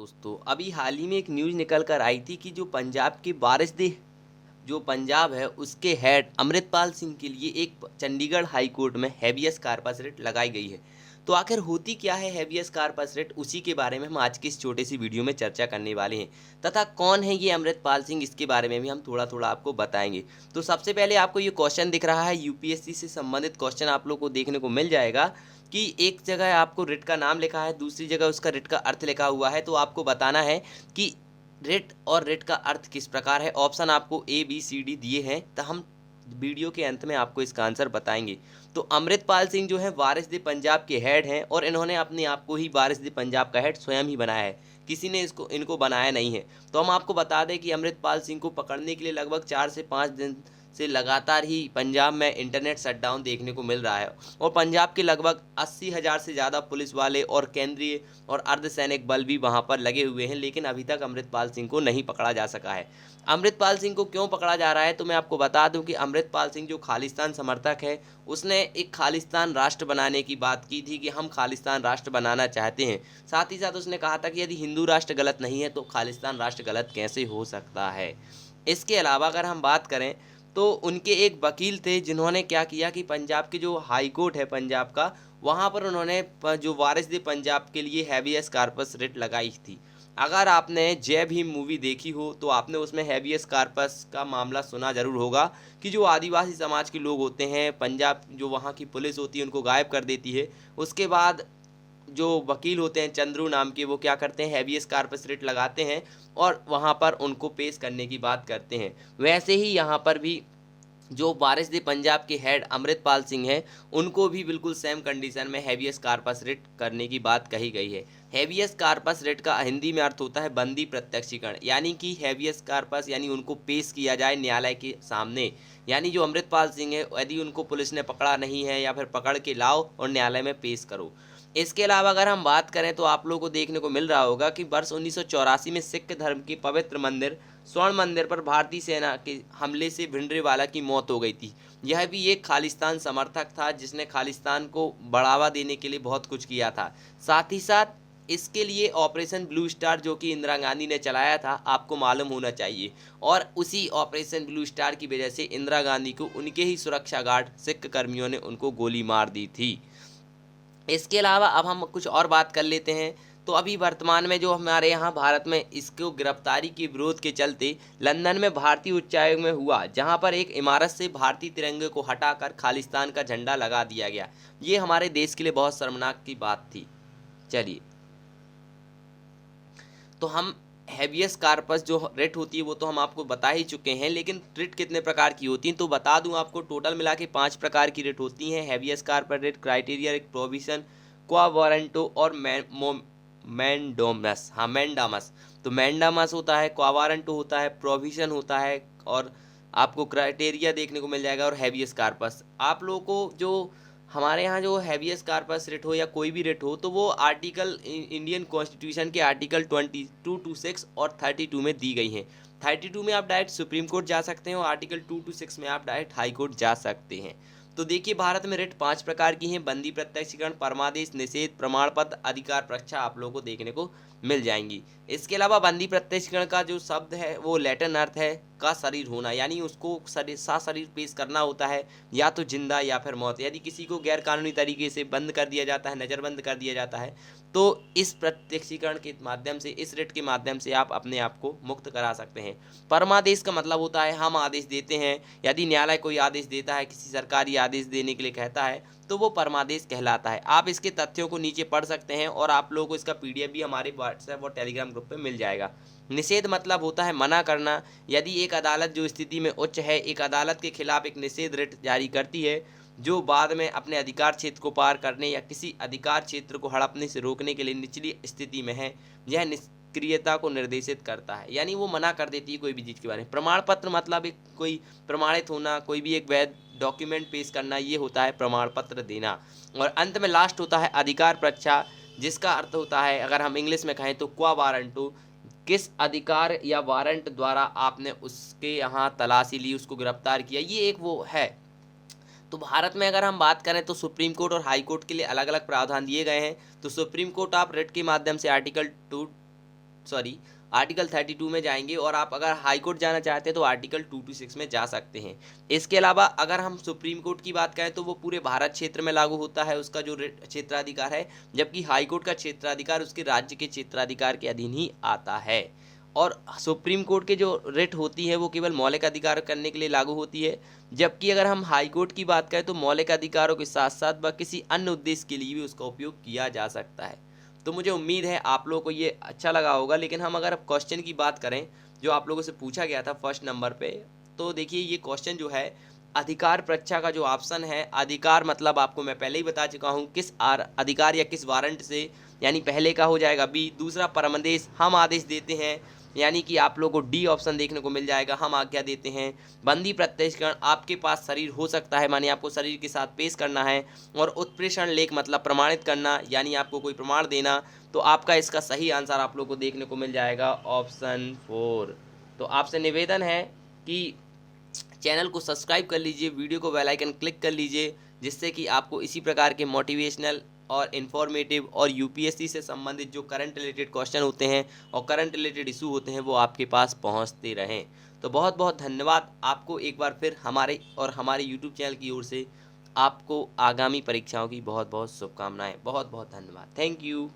दोस्तों, अभी हाल ही में एक न्यूज़ निकल कर आई थी कि जो पंजाब की वारिसलीह जो पंजाब है उसके हेड अमृतपाल सिंह के लिए एक चंडीगढ़ हाई कोर्ट में हैबियस कार्पस रिट लगाई गई है। तो आखिर होती क्या है हैबियस कार्पस रिट, उसी के बारे में हम आज की इस छोटी सी वीडियो में चर्चा करने वाले हैं। तथा कौन है ये अमृतपाल सिंह, इसके बारे में भी हम थोड़ा थोड़ा आपको बताएंगे। तो सबसे पहले आपको ये क्वेश्चन दिख रहा है, यूपीएससी से संबंधित क्वेश्चन आप लोग को देखने को मिल जाएगा कि एक जगह आपको रिट का नाम लिखा है, दूसरी जगह उसका रिट का अर्थ लिखा हुआ है। तो आपको बताना है कि रिट और रिट का अर्थ किस प्रकार है। ऑप्शन आपको ए बी सी डी दिए हैं, तो हम वीडियो के अंत में आपको इसका आंसर बताएंगे। तो अमृतपाल सिंह जो है वारिसलीह पंजाब के हेड हैं और इन्होंने अपने आप को ही वारिसलीह पंजाब का हेड स्वयं ही बनाया है, किसी ने इनको बनाया नहीं है। तो हम आपको बता दें कि अमृतपाल सिंह को पकड़ने के लिए लगभग 4 से 5 दिन से लगातार ही पंजाब में इंटरनेट शटडाउन देखने को मिल रहा है और पंजाब के लगभग 80,000 से ज़्यादा पुलिस वाले और केंद्रीय और अर्धसैनिक बल भी वहां पर लगे हुए हैं, लेकिन अभी तक अमृतपाल सिंह को नहीं पकड़ा जा सका है। अमृतपाल सिंह को क्यों पकड़ा जा रहा है, तो मैं आपको बता दूं कि अमृतपाल सिंह जो खालिस्तान समर्थक है, उसने एक खालिस्तान राष्ट्र बनाने की बात की थी कि हम खालिस्तान राष्ट्र बनाना चाहते हैं। साथ ही साथ उसने कहा था कि यदि हिंदू राष्ट्र गलत नहीं है तो खालिस्तान राष्ट्र गलत कैसे हो सकता है। इसके अलावा अगर हम बात करें तो उनके एक वकील थे जिन्होंने क्या किया कि पंजाब के जो हाई कोर्ट है पंजाब का, वहाँ पर उन्होंने जो वारिसलीह पंजाब के लिए हैबियस कार्पस रिट लगाई थी। अगर आपने जय भीम मूवी देखी हो तो आपने उसमें हैबियस कार्पस का मामला सुना जरूर होगा कि जो आदिवासी समाज के लोग होते हैं, पंजाब जो वहाँ की पुलिस होती है उनको गायब कर देती है। उसके बाद जो वकील होते हैं चंद्रू नाम के, वो क्या करते हैं हैबियस कार्पस रिट लगाते हैं और वहाँ पर उनको पेश करने की बात करते हैं। वैसे ही यहाँ पर भी जो वारिसलीह पंजाब के हेड अमृतपाल सिंह हैं, उनको भी बिल्कुल सेम कंडीशन में हैबियस कार्पस रिट करने की बात कही गई है। हैबियस कार्पस रिट का हिंदी में अर्थ होता है बंदी प्रत्यक्षीकरण, यानी कि हैबियस कार्पस यानी उनको पेश किया जाए न्यायालय के सामने। यानी जो अमृतपाल सिंह है, यदि उनको पुलिस ने पकड़ा नहीं है या फिर पकड़ के लाओ और न्यायालय में पेश करो। इसके अलावा अगर हम बात करें तो आप लोगों को देखने को मिल रहा होगा कि वर्ष 1984 में सिख धर्म के पवित्र मंदिर स्वर्ण मंदिर पर भारतीय सेना के हमले से भिंडरावाला की मौत हो गई थी। यह भी एक खालिस्तान समर्थक था जिसने खालिस्तान को बढ़ावा देने के लिए बहुत कुछ किया था। साथ ही साथ इसके लिए ऑपरेशन ब्लू स्टार जो कि इंदिरा गांधी ने चलाया था, आपको मालूम होना चाहिए, और उसी ऑपरेशन ब्लू स्टार की वजह से इंदिरा गांधी को उनके ही सुरक्षा गार्ड सिख कर्मियों ने उनको गोली मार दी थी। इसके अलावा अब हम कुछ और बात कर लेते हैं। तो अभी वर्तमान में जो हमारे यहाँ भारत में इसको गिरफ्तारी के विरोध के चलते लंदन में भारतीय उच्चायोग में हुआ, जहाँ पर एक इमारत से भारतीय तिरंगे को हटाकर खालिस्तान का झंडा लगा दिया गया। ये हमारे देश के लिए बहुत शर्मनाक की बात थी। चलिए, तो हम हैबियस कार्पस जो रिट होती है वो तो हम आपको बता ही चुके हैं, लेकिन रिट कितने प्रकार की होती हैं तो बता दूं आपको। टोटल मिला के 5 प्रकार की रिट होती हैं। Habeas corpus writ, criteria writ, provision, quo warranto और मैंडोमस। हाँ, मैंडामस। तो मैंडामस होता है, क्वा वारंटो होता है, प्रोविजन होता है और आपको क्राइटेरिया देखने को मिल जाएगा और हैबियस कार्पस। आप लोगों को जो हमारे यहाँ जो हैबियस कार्पस रिट हो या कोई भी रिट हो, तो वो आर्टिकल इंडियन कॉन्स्टिट्यूशन के आर्टिकल 22 to 6 और 32 में दी गई हैं। 32 में आप डायरेक्ट सुप्रीम कोर्ट जा सकते हैं और आर्टिकल 2 to 6 में आप डायरेक्ट हाई कोर्ट जा सकते हैं। तो देखिए, भारत में रिट 5 प्रकार की हैं। बंदी प्रत्यक्षीकरण, परमादेश, निषेध, प्रमाण पत्र, अधिकार परीक्षा आप लोगों को देखने को मिल जाएंगी। इसके अलावा बंदी प्रत्यक्षीकरण का जो शब्द है वो लैटिन अर्थ है का शरीर होना, यानी उसको शरीर पेश करना होता है, या तो जिंदा या फिर मौत। यदि किसी को गैर कानूनी तरीके से बंद कर दिया जाता है, नज़रबंद कर दिया जाता है, तो इस प्रत्यक्षीकरण के माध्यम से, इस रिट के माध्यम से आप अपने आप को मुक्त करा सकते हैं। परमादेश का मतलब होता है हम आदेश देते हैं। यदि न्यायालय कोई आदेश देता है, किसी सरकारी आदेश देने के लिए कहता है, तो वो परमादेश कहलाता है। आप इसके तथ्यों को नीचे पढ़ सकते हैं और आप लोगों को इसका पीडीएफ भी हमारे व्हाट्सएप और टेलीग्राम ग्रुप पे मिल जाएगा। निषेध मतलब होता है मना करना। यदि एक अदालत जो स्थिति में उच्च है, एक अदालत के खिलाफ एक निषेध रिट जारी करती है जो बाद में अपने अधिकार क्षेत्र को पार करने या किसी अधिकार क्षेत्र को हड़पने से रोकने के लिए निचली स्थिति में है, यह निष्क्रियता को निर्देशित करता है, यानी वो मना कर देती है कोई भी चीज़ के बारे में। प्रमाण पत्र मतलब एक कोई प्रमाणित होना, कोई भी एक वैध डॉक्यूमेंट पेश करना, ये होता है प्रमाण पत्र देना। और अंत में लास्ट होता है अधिकार परीक्षा, जिसका अर्थ होता है, अगर हम इंग्लिश में कहें तो क्वा वारंटो, किस अधिकार या वारंट द्वारा आपने उसके यहाँ तलाशी ली, उसको गिरफ्तार किया, ये एक वो है। तो भारत में अगर हम बात करें तो सुप्रीम कोर्ट और हाई कोर्ट के लिए अलग अलग प्रावधान दिए गए हैं। तो सुप्रीम कोर्ट आप रिट के माध्यम से आर्टिकल सॉरी आर्टिकल 32 में जाएंगे, और आप अगर हाई कोर्ट जाना चाहते हैं तो आर्टिकल 226 में जा सकते हैं। इसके अलावा अगर हम सुप्रीम कोर्ट की बात करें तो वो पूरे भारत क्षेत्र में लागू होता है उसका जो क्षेत्राधिकार है, जबकि हाई कोर्ट का क्षेत्राधिकार उसके राज्य के क्षेत्राधिकार के अधीन ही आता है। और सुप्रीम कोर्ट के जो रिट होती है वो केवल मौलिक अधिकार करने के लिए लागू होती है, जबकि अगर हम हाई कोर्ट की बात करें तो मौलिक अधिकारों के साथ साथ व किसी अन्य उद्देश्य के लिए भी उसका उपयोग किया जा सकता है। तो मुझे उम्मीद है आप लोगों को ये अच्छा लगा होगा। लेकिन हम अगर क्वेश्चन की बात करें जो आप लोगों से पूछा गया था फर्स्ट नंबर पे, तो देखिए ये क्वेश्चन जो है अधिकार परीक्षा का जो ऑप्शन है, अधिकार मतलब आपको मैं पहले ही बता चुका हूँ किस अधिकार या किस वारंट से, यानी पहले का हो जाएगा बी, दूसरा परमदेश, हम आदेश देते हैं, यानी कि आप लोगों को डी ऑप्शन देखने को मिल जाएगा, हम आज्ञा देते हैं। बंदी प्रत्यक्षकरण, आपके पास शरीर हो सकता है, माने आपको शरीर के साथ पेश करना है। और उत्प्रेषण लेख मतलब प्रमाणित करना, यानी आपको कोई प्रमाण देना। तो आपका इसका सही आंसर आप लोग को देखने को मिल जाएगा ऑप्शन 4। तो आपसे निवेदन है कि चैनल को सब्सक्राइब कर लीजिए, वीडियो को बेल आइकन क्लिक कर लीजिए, जिससे कि आपको इसी प्रकार के मोटिवेशनल और इन्फॉर्मेटिव और यूपीएससी से संबंधित जो करंट रिलेटेड क्वेश्चन होते हैं और करंट रिलेटेड इशू होते हैं वो आपके पास पहुंचते रहें। तो बहुत बहुत धन्यवाद आपको एक बार फिर हमारे और हमारे यूट्यूब चैनल की ओर से। आपको आगामी परीक्षाओं की बहुत बहुत शुभकामनाएं। बहुत बहुत धन्यवाद। Thank you.